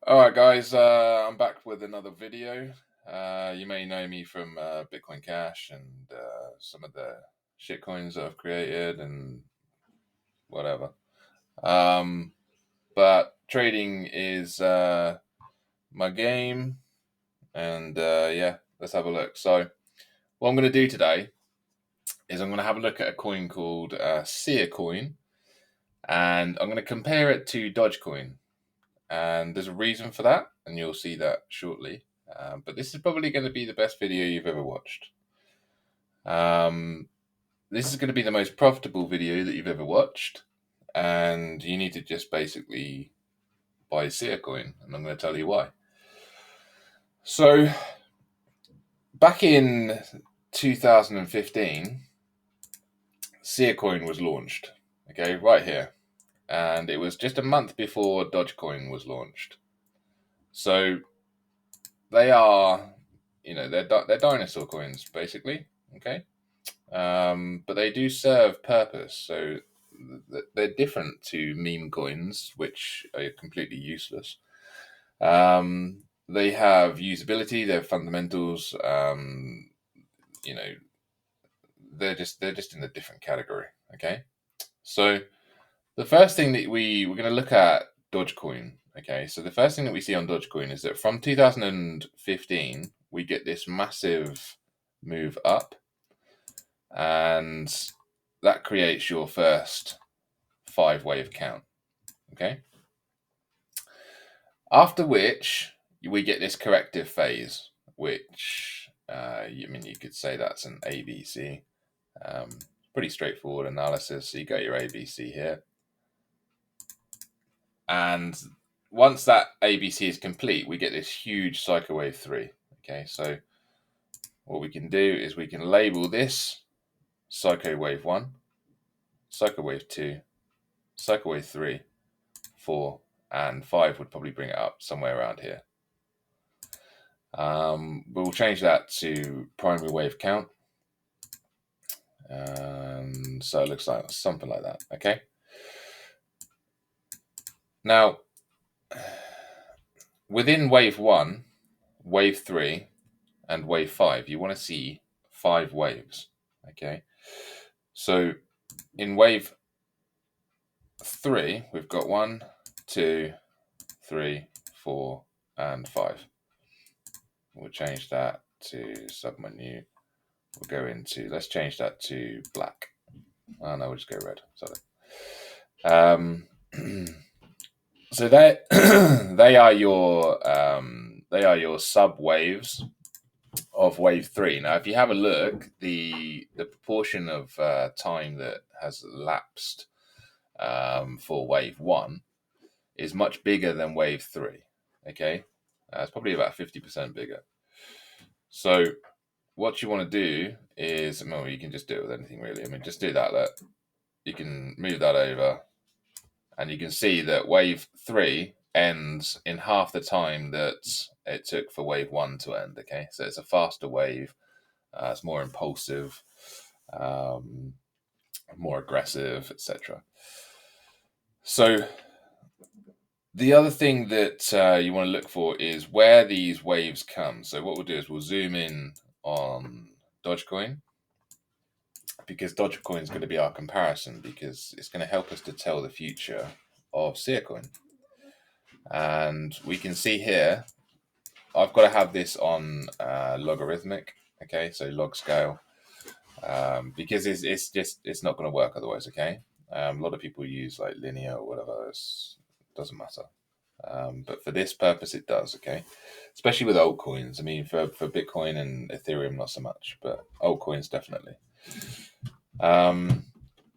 Alright guys, I'm back with another video. You may know me from Bitcoin Cash and some of the shitcoins that I've created and whatever. But trading is my game, and yeah, let's have a look. So what I'm going to do today is I'm going to have a look at a coin called Siacoin, and I'm going to compare it to Dogecoin. And there's a reason for that, and you'll see that shortly. But this is probably going to be the best video you've ever watched. This is going to be the most profitable video that you've ever watched, and you need to just basically buy Siacoin, and I'm going to tell you why. So, back in 2015, Siacoin was launched, okay, right here. And it was just a month before Dogecoin was launched. So, they are, they're dinosaur coins, basically, okay? But they do serve purpose, so they're different to meme coins, which are completely useless. They have usability, they have fundamentals. They're just in a different category. Okay, so the first thing that we're going to look at Dogecoin. Okay, so the first thing that we see on Dogecoin is that from 2015 we get this massive move up, and that creates your first 5-wave count. Okay, after which we get this corrective phase, which you could say that's an ABC. Pretty straightforward analysis. So you got your ABC here, and once that ABC is complete, we get this huge Siacoin wave 3. Okay, so what we can do is we can label this Siacoin wave 1, Siacoin wave 2, Siacoin wave 3, 4, and 5 would probably bring it up somewhere around here. We'll change that to primary wave count. So it looks like something like that. Okay. Now, within wave 1, wave 3, and wave 5, you want to see 5 waves. Okay. So in wave 3, we've got 1, 2, 3, 4, and 5. We'll change that to submenu. We'll go into, let's change that to black. Oh no, we'll just go red. Sorry. So they are your sub waves of wave 3. Now, if you have a look, the proportion of time that has lapsed for wave 1 is much bigger than wave 3. Okay, it's probably about 50% bigger. So what you want to do is, well, you can just do it with anything really. Just do that. Look, you can move that over, and you can see that wave 3 ends in half the time that it took for wave 1 to end. Okay, so it's a faster wave. It's more impulsive, more aggressive, etc. So the other thing that you want to look for is where these waves come. So what we'll do is we'll zoom in on Dogecoin, because Dogecoin is going to be our comparison, because it's going to help us to tell the future of Siacoin. And we can see here, I've got to have this on logarithmic, okay, so log scale, because it's not going to work otherwise. Okay, a lot of people use like linear or whatever. It doesn't matter. But for this purpose, it does. Okay, especially with altcoins. For Bitcoin and Ethereum, not so much, but altcoins definitely.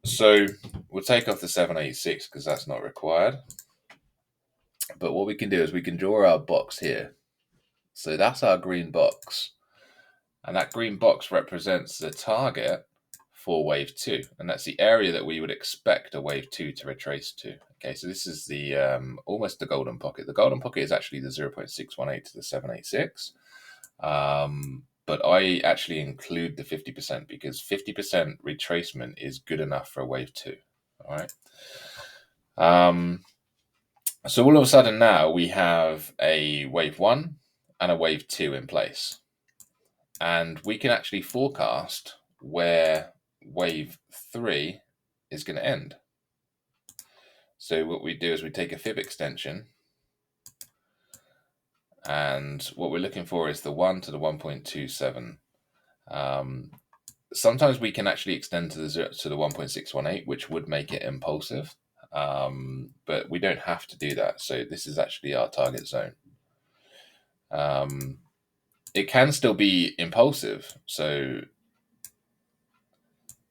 So we'll take off the 786 because that's not required. But what we can do is we can draw our box here. So that's our green box, and that green box represents the target for wave 2, and that's the area that we would expect a wave 2 to retrace to. Okay, so this is the almost the golden pocket. The golden pocket is actually the 0.618 to the 786. But I actually include the 50% because 50% retracement is good enough for a wave 2. All right. So all of a sudden now we have a wave 1 and a wave 2 in place. And we can actually forecast where wave 3 is going to end. So what we do is we take a fib extension, and what we're looking for is the 1 to the 1.27. Sometimes we can actually extend to the 0 to the 1.618, which would make it impulsive, but we don't have to do that. So this is actually our target zone. It can still be impulsive, so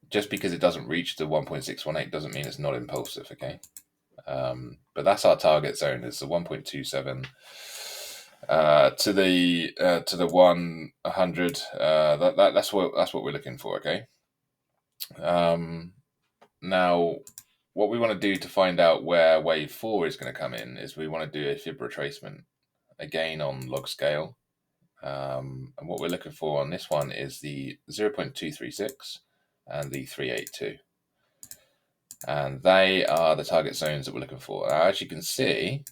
just because it doesn't reach the 1.618 doesn't mean it's not impulsive, okay? But that's our target zone. It's the 1.27 to the 100. That's what we're looking for, okay? Now, what we want to do to find out where wave 4 is going to come in is we want to do a fib retracement again on log scale. And what we're looking for on this one is the 0.236 and the 382. And they are the target zones that we're looking for. Now, as you can see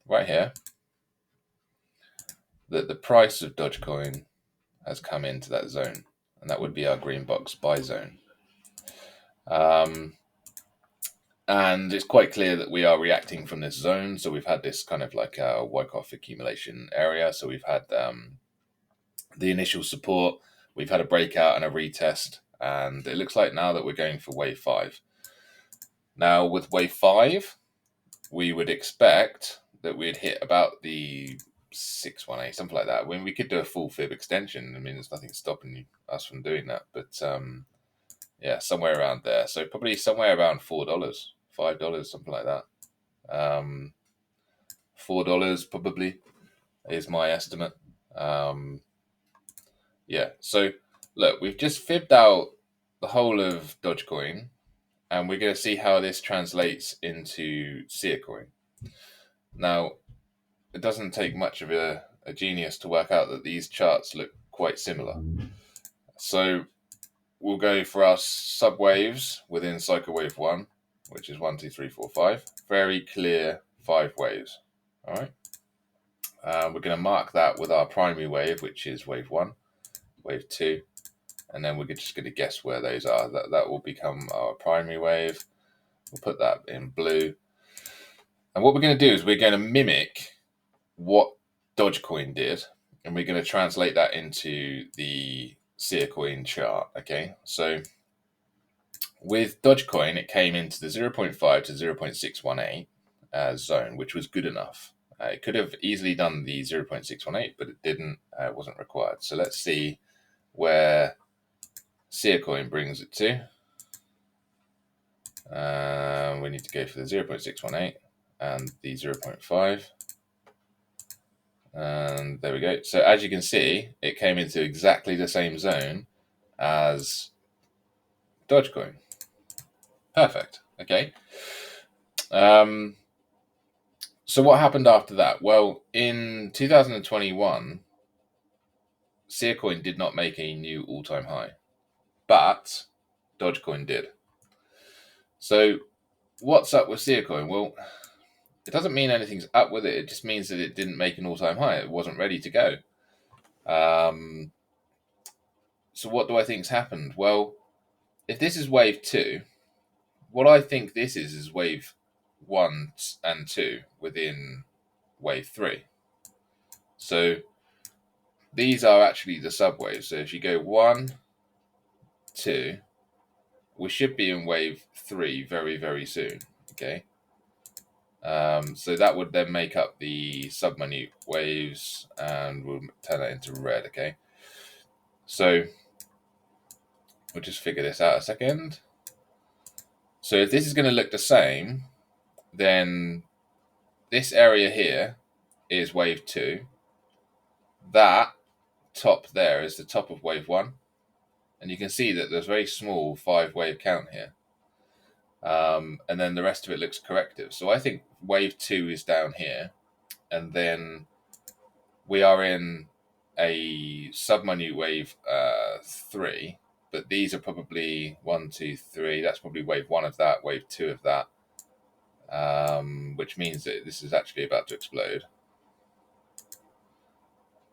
right here, that the price of Dogecoin has come into that zone, and that would be our green box buy zone. And it's quite clear that we are reacting from this zone. So we've had this kind of like a Wyckoff accumulation area. So we've had the initial support, we've had a breakout and a retest, and it looks like now that we're going for wave 5. Now with wave 5, we would expect that we'd hit about the 618, something like that. When we could do a full fib extension, I mean, there's nothing stopping us from doing that. But yeah, somewhere around there. So probably somewhere around $4, $5, something like that. $4 probably is my estimate. Yeah, so look, we've just fibbed out the whole of Dogecoin, and we're going to see how this translates into Siacoin. Now, it doesn't take much of a genius to work out that these charts look quite similar. So we'll go for our subwaves within cycle wave 1, which is 1, 2, 3, 4, 5. Very clear 5 waves. All right. We're going to mark that with our primary wave, which is wave 1, wave 2, and then we're just going to guess where those are. That will become our primary wave. We'll put that in blue. And what we're going to do is we're going to mimic what Dogecoin did, and we're going to translate that into the Siacoin chart. Okay, so with Dogecoin, it came into the 0.5 to 0.618 zone, which was good enough. It could have easily done the 0.618, but it didn't. It wasn't required. So let's see where Siacoin brings it to. We need to go for the 0.618 and the 0.5. And there we go. So as you can see, it came into exactly the same zone as Dogecoin. Perfect. Okay. So what happened after that? Well, in 2021, Siacoin did not make a new all-time high, but Dogecoin did. So what's up with Siacoin? Well, it doesn't mean anything's up with it. It just means that it didn't make an all-time high. It wasn't ready to go. So what do I think's happened? Well, if this is wave 2, what I think this is wave 1 and 2 within wave 3. So these are actually the subwaves. So if you go 1, 2, we should be in wave 3 very, very soon. Okay. So that would then make up the subminute waves, and we'll turn that into red. Okay. So we'll just figure this out a second. So if this is going to look the same, then this area here is wave 2. That top there is the top of wave 1. And you can see that there's a very small 5 wave count here. And then the rest of it looks corrective. So I think wave 2 is down here. And then we are in a subminute wave 3. But these are probably 1, 2, 3. That's probably wave 1 of that, wave 2 of that. which means that this is actually about to explode.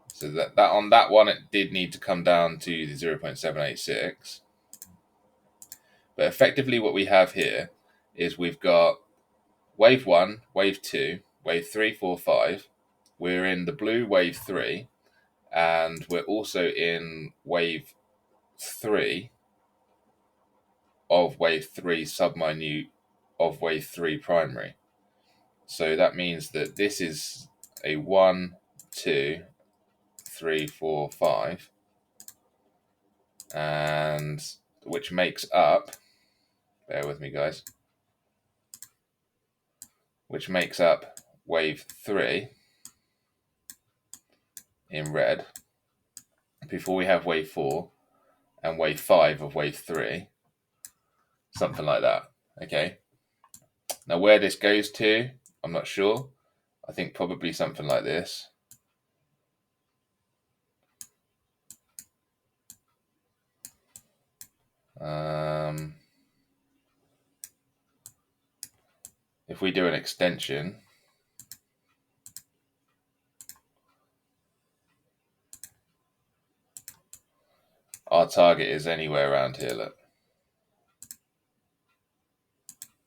So that on that one, it did need to come down to the 0.786. But effectively what we have here is we've got wave 1, wave 2, wave 3, 4, 5. We're in the blue wave 3, and we're also in wave 3 of wave 3 subminute of wave 3 primary. So that means that this is a 1, 2, 3, 4, 5, and which makes up, bear with me guys, which makes up wave 3 in red before we have wave 4 and wave 5 of wave 3, something like that. Okay, now where this goes to, I'm not sure. I think probably something like this. If we do an extension, our target is anywhere around here, look.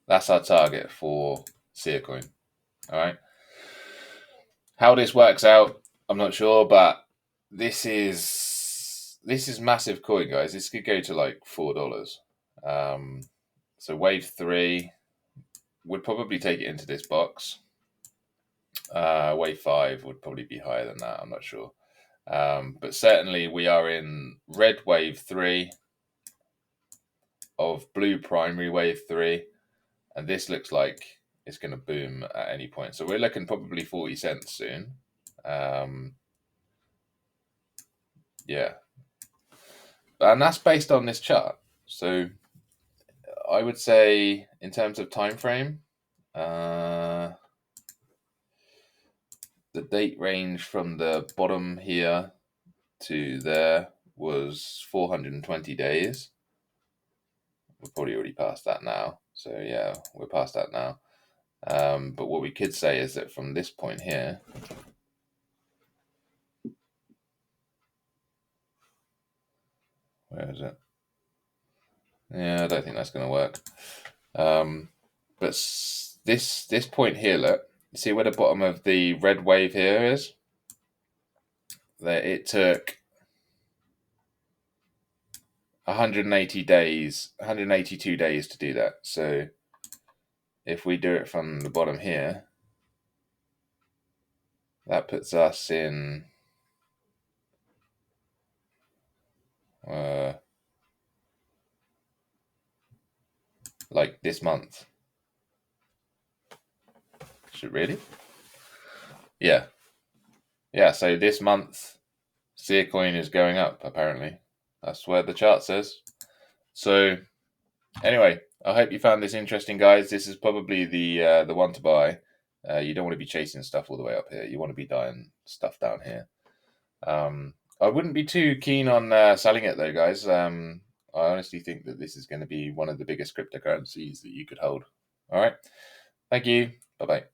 That's our target for Siacoin. All right. How this works out, I'm not sure, but this is massive coin, guys. This could go to like $4. So wave 3 would probably take it into this box. Wave 5 would probably be higher than that. I'm not sure. But certainly we are in red wave 3 of blue primary wave 3, and this looks like it's going to boom at any point. So we're looking probably 40 cents soon. Yeah, and that's based on this chart. So I would say in terms of time frame, the date range from the bottom here to there was 420 days. We're probably already past that now. So yeah, we're past that now. But what we could say is that from this point here, where is it? Yeah, I don't think that's going to work. But this point here, look, see where the bottom of the red wave here is? That it took 180 days, 182 days to do that. So if we do it from the bottom here, that puts us in like this month. Should really? Yeah. Yeah, so this month Siacoin is going up, apparently. That's where the chart says. So anyway, I hope you found this interesting, guys. This is probably the one to buy. You don't want to be chasing stuff all the way up here. You want to be buying stuff down here. I wouldn't be too keen on selling it though, guys. I honestly think that this is going to be one of the biggest cryptocurrencies that you could hold. All right. Thank you. Bye-bye.